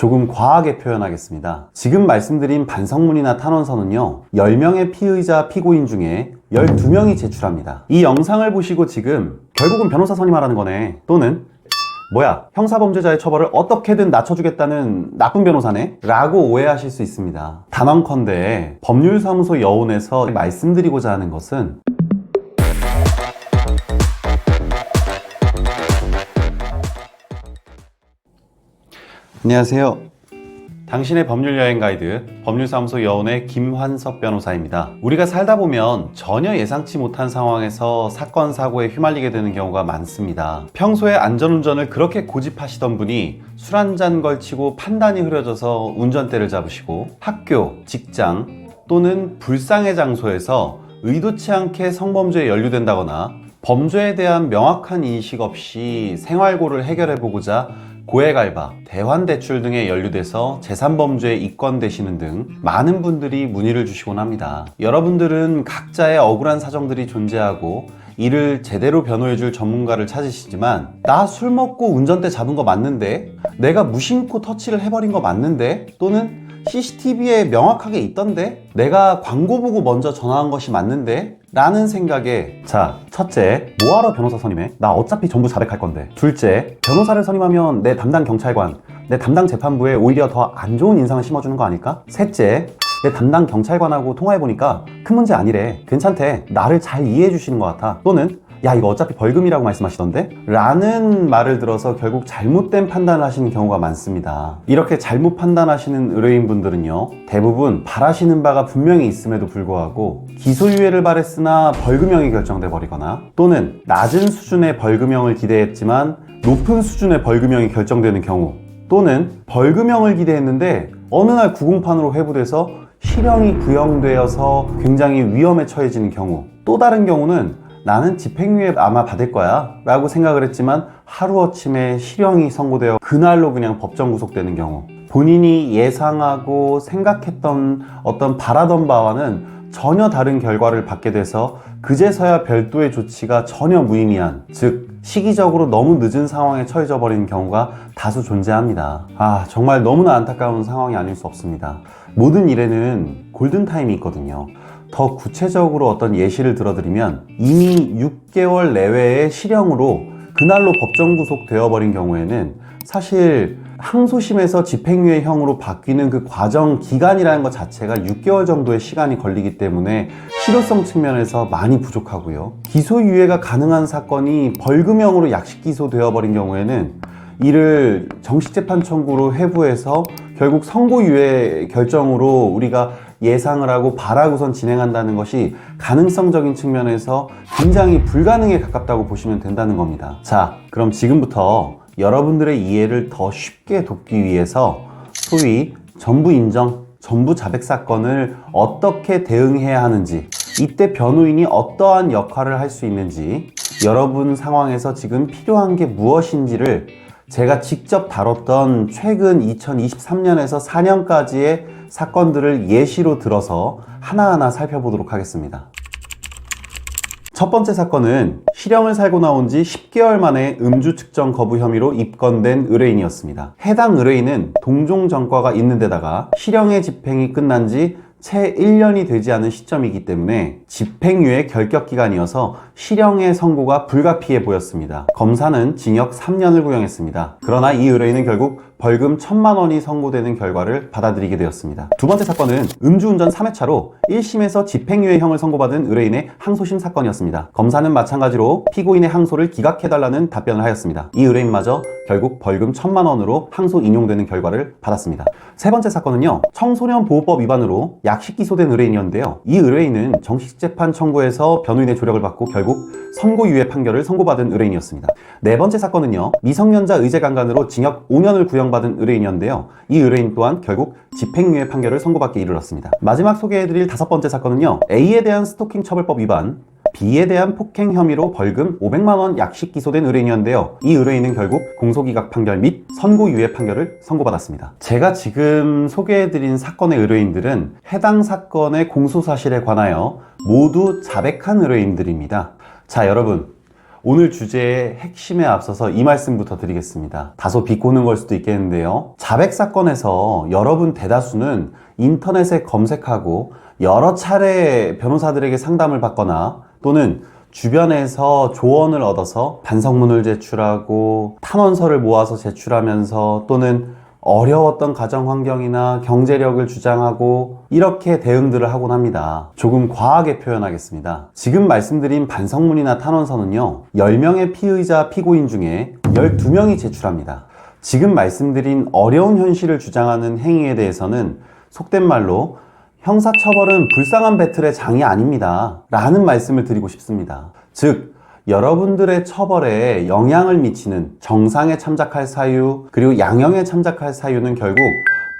조금 과하게 표현하겠습니다. 지금 말씀드린 반성문이나 탄원서는요, 10명의 피의자 피고인 중에 12명이 제출합니다. 이 영상을 보시고 지금 결국은 변호사 선임하라는 거네, 또는 뭐야, 형사범죄자의 처벌을 어떻게든 낮춰주겠다는 나쁜 변호사네? 라고 오해하실 수 있습니다. 단언컨대 법률사무소 여운에서 말씀드리고자 하는 것은 안녕하세요. 당신의 법률여행 가이드 법률사무소 여운의 김환석 변호사입니다. 우리가 살다 보면 전혀 예상치 못한 상황에서 사건, 사고에 휘말리게 되는 경우가 많습니다. 평소에 안전운전을 그렇게 고집하시던 분이 술 한잔 걸치고 판단이 흐려져서 운전대를 잡으시고, 학교, 직장 또는 불상의 장소에서 의도치 않게 성범죄에 연루된다거나 범죄에 대한 명확한 인식 없이 생활고를 해결해보고자 고액알바, 대환대출 등에 연루돼서 재산범죄에 입건되시는 등 많은 분들이 문의를 주시곤 합니다. 여러분들은 각자의 억울한 사정들이 존재하고 이를 제대로 변호해줄 전문가를 찾으시지만, 나 술 먹고 운전대 잡은 거 맞는데? 내가 무심코 터치를 해버린 거 맞는데? 또는 CCTV에 명확하게 있던데? 내가 광고 보고 먼저 전화한 것이 맞는데? 라는 생각에, 자, 첫째, 뭐하러 변호사 선임해? 나 어차피 전부 자백할 건데. 둘째, 변호사를 선임하면 내 담당 경찰관, 내 담당 재판부에 오히려 더 안 좋은 인상을 심어주는 거 아닐까? 셋째, 내 담당 경찰관하고 통화해보니까 큰 문제 아니래, 괜찮대, 나를 잘 이해해 주시는 것 같아. 또는 야, 이거 어차피 벌금이라고 말씀하시던데? 라는 말을 들어서 결국 잘못된 판단을 하시는 경우가 많습니다. 이렇게 잘못 판단하시는 의뢰인분들은요, 대부분 바라시는 바가 분명히 있음에도 불구하고 기소유예를 바랬으나 벌금형이 결정돼 버리거나, 또는 낮은 수준의 벌금형을 기대했지만 높은 수준의 벌금형이 결정되는 경우, 또는 벌금형을 기대했는데 어느 날 구공판으로 회부돼서 실형이 구형되어서 굉장히 위험에 처해지는 경우, 또 다른 경우는 나는 집행유예 아마 받을 거야 라고 생각을 했지만 하루아침에 실형이 선고되어 그날로 그냥 법정 구속되는 경우, 본인이 예상하고 생각했던 어떤 바라던 바와는 전혀 다른 결과를 받게 돼서 그제서야 별도의 조치가 전혀 무의미한, 즉 시기적으로 너무 늦은 상황에 처해져 버리는 경우가 다수 존재합니다. 정말 너무나 안타까운 상황이 아닐 수 없습니다. 모든 일에는 골든타임이 있거든요. 더 구체적으로 어떤 예시를 들어드리면, 이미 6개월 내외의 실형으로 그날로 법정 구속되어 버린 경우에는 사실 항소심에서 집행유예형으로 바뀌는 그 과정 기간이라는 것 자체가 6개월 정도의 시간이 걸리기 때문에 실효성 측면에서 많이 부족하고요. 기소유예가 가능한 사건이 벌금형으로 약식 기소되어 버린 경우에는 이를 정식재판 청구로 회부해서 결국 선고유예 결정으로 우리가 예상을 하고 바라고선 진행한다는 것이 가능성적인 측면에서 굉장히 불가능에 가깝다고 보시면 된다는 겁니다. 자, 그럼 지금부터 여러분들의 이해를 더 쉽게 돕기 위해서 소위 전부 인정, 전부 자백 사건을 어떻게 대응해야 하는지, 이때 변호인이 어떠한 역할을 할 수 있는지, 여러분 상황에서 지금 필요한 게 무엇인지를 제가 직접 다뤘던 최근 2023년에서 4년까지의 사건들을 예시로 들어서 하나하나 살펴보도록 하겠습니다. 첫 번째 사건은 실형을 살고 나온 지 10개월 만에 음주 측정 거부 혐의로 입건된 의뢰인이었습니다. 해당 의뢰인은 동종 전과가 있는 데다가 실형의 집행이 끝난 지 채 1년이 되지 않은 시점이기 때문에 집행유예 결격기간이어서 실형의 선고가 불가피해 보였습니다. 검사는 징역 3년을 구형했습니다. 그러나 이 의뢰인은 결국 벌금 1,000만 원이 선고되는 결과를 받아들이게 되었습니다. 두 번째 사건은 음주운전 3회차로 1심에서 집행유예형을 선고받은 의뢰인의 항소심 사건이었습니다. 검사는 마찬가지로 피고인의 항소를 기각해달라는 답변을 하였습니다. 이 의뢰인마저 결국 벌금 1,000만 원으로 항소 인용되는 결과를 받았습니다. 세 번째 사건은요, 청소년 보호법 위반으로 약식 기소된 의뢰인이었는데요, 이 의뢰인은 정식재판 청구에서 변호인의 조력을 받고 결국 선고유예 판결을 선고받은 의뢰인이었습니다. 네 번째 사건은요, 미성년자 의제 강간으로 징역 5년을 구형받은 의뢰인이었는데요, 이 의뢰인 또한 결국 집행유예 판결을 선고받게 이르렀습니다. 마지막 소개해드릴 다섯 번째 사건은요, A에 대한 스토킹 처벌법 위반, B에 대한 폭행 혐의로 벌금 500만 원 약식 기소된 의뢰인이었는데요, 이 의뢰인은 결국 공소기각 판결 및 선고유예 판결을 선고받았습니다. 제가 지금 소개해드린 사건의 의뢰인들은 해당 사건의 공소사실에 관하여 모두 자백한 의뢰인들입니다. 자, 여러분, 오늘 주제의 핵심에 앞서서 이 말씀부터 드리겠습니다. 다소 비꼬는 걸 수도 있겠는데요. 자백 사건에서 여러분 대다수는 인터넷에 검색하고 여러 차례 변호사들에게 상담을 받거나 또는 주변에서 조언을 얻어서 반성문을 제출하고 탄원서를 모아서 제출하면서 또는 어려웠던 가정 환경이나 경제력을 주장하고 이렇게 대응들을 하곤 합니다. 조금 과하게 표현하겠습니다. 지금 말씀드린 반성문이나 탄원서는요, 10명의 피의자 피고인 중에 12명이 제출합니다. 지금 말씀드린 어려운 현실을 주장하는 행위에 대해서는 속된 말로 형사처벌은 불쌍한 배틀의 장이 아닙니다 라는 말씀을 드리고 싶습니다. 즉 여러분들의 처벌에 영향을 미치는 정상에 참작할 사유 그리고 양형에 참작할 사유는 결국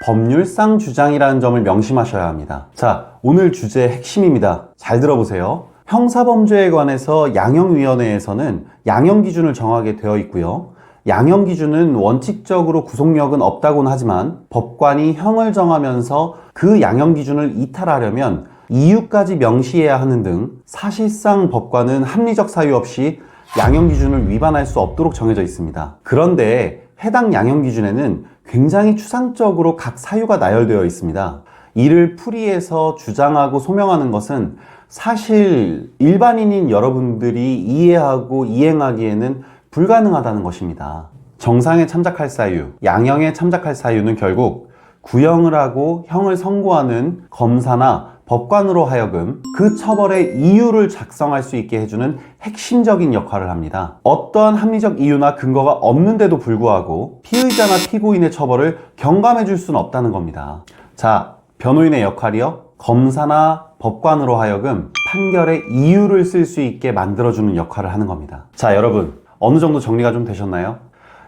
법률상 주장이라는 점을 명심하셔야 합니다. 자, 오늘 주제의 핵심입니다. 잘 들어보세요. 형사범죄에 관해서 양형위원회에서는 양형기준을 정하게 되어 있고요. 양형기준은 원칙적으로 구속력은 없다고는 하지만 법관이 형을 정하면서 그 양형기준을 이탈하려면 이유까지 명시해야 하는 등 사실상 법관은 합리적 사유 없이 양형기준을 위반할 수 없도록 정해져 있습니다. 그런데 해당 양형기준에는 굉장히 추상적으로 각 사유가 나열되어 있습니다. 이를 풀이해서 주장하고 소명하는 것은 사실 일반인인 여러분들이 이해하고 이행하기에는 불가능하다는 것입니다. 정상에 참작할 사유, 양형에 참작할 사유는 결국 구형을 하고 형을 선고하는 검사나 법관으로 하여금 그 처벌의 이유를 작성할 수 있게 해주는 핵심적인 역할을 합니다. 어떠한 합리적 이유나 근거가 없는데도 불구하고 피의자나 피고인의 처벌을 경감해 줄 수는 없다는 겁니다. 자, 변호인의 역할이요? 검사나 법관으로 하여금 판결의 이유를 쓸 수 있게 만들어주는 역할을 하는 겁니다. 자, 여러분 어느 정도 정리가 좀 되셨나요?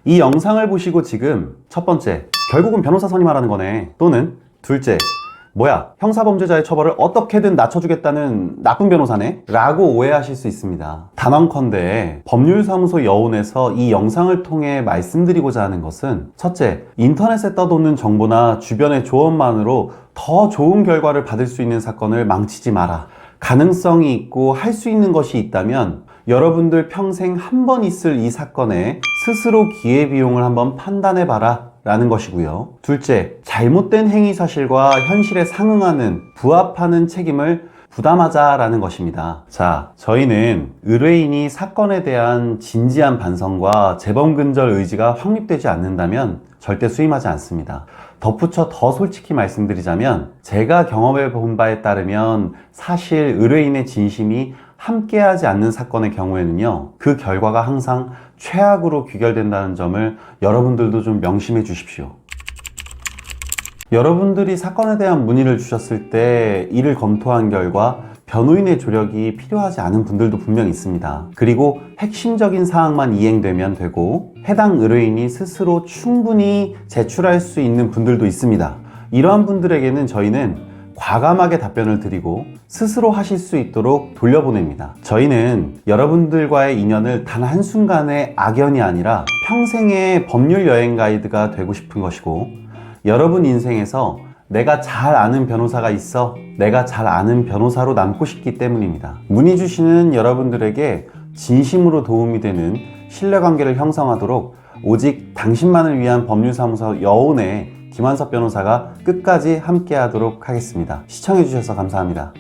이 영상을 보시고 지금 첫 번째, 결국은 변호사 선임하라는 거네. 또는 둘째, 뭐야, 형사범죄자의 처벌을 어떻게든 낮춰주겠다는 나쁜 변호사네? 라고 오해하실 수 있습니다. 단언컨대 법률사무소 여온에서 이 영상을 통해 말씀드리고자 하는 것은 첫째, 인터넷에 떠도는 정보나 주변의 조언만으로 더 좋은 결과를 받을 수 있는 사건을 망치지 마라. 가능성이 있고 할 수 있는 것이 있다면 여러분들 평생 한 번 있을 이 사건에 스스로 기회비용을 한번 판단해봐라 라는 것이고요. 둘째, 잘못된 행위 사실과 현실에 상응하는 부합하는 책임을 부담하자 라는 것입니다. 자, 저희는 의뢰인이 사건에 대한 진지한 반성과 재범 근절 의지가 확립되지 않는다면 절대 수임하지 않습니다. 덧붙여 더 솔직히 말씀드리자면 제가 경험해 본 바에 따르면 사실 의뢰인의 진심이 함께하지 않는 사건의 경우에는요, 그 결과가 항상 최악으로 귀결된다는 점을 여러분들도 좀 명심해 주십시오. 여러분들이 사건에 대한 문의를 주셨을 때 이를 검토한 결과 변호인의 조력이 필요하지 않은 분들도 분명 있습니다. 그리고 핵심적인 사항만 이행되면 되고 해당 의뢰인이 스스로 충분히 제출할 수 있는 분들도 있습니다. 이러한 분들에게는 저희는 과감하게 답변을 드리고 스스로 하실 수 있도록 돌려보냅니다. 저희는 여러분들과의 인연을 단 한순간의 악연이 아니라 평생의 법률 여행 가이드가 되고 싶은 것이고, 여러분 인생에서 내가 잘 아는 변호사가 있어 내가 잘 아는 변호사로 남고 싶기 때문입니다. 문의 주시는 여러분들에게 진심으로 도움이 되는 신뢰관계를 형성하도록 오직 당신만을 위한 법률사무소 여온의 김한섭 변호사가 끝까지 함께 하도록 하겠습니다. 시청해주셔서 감사합니다.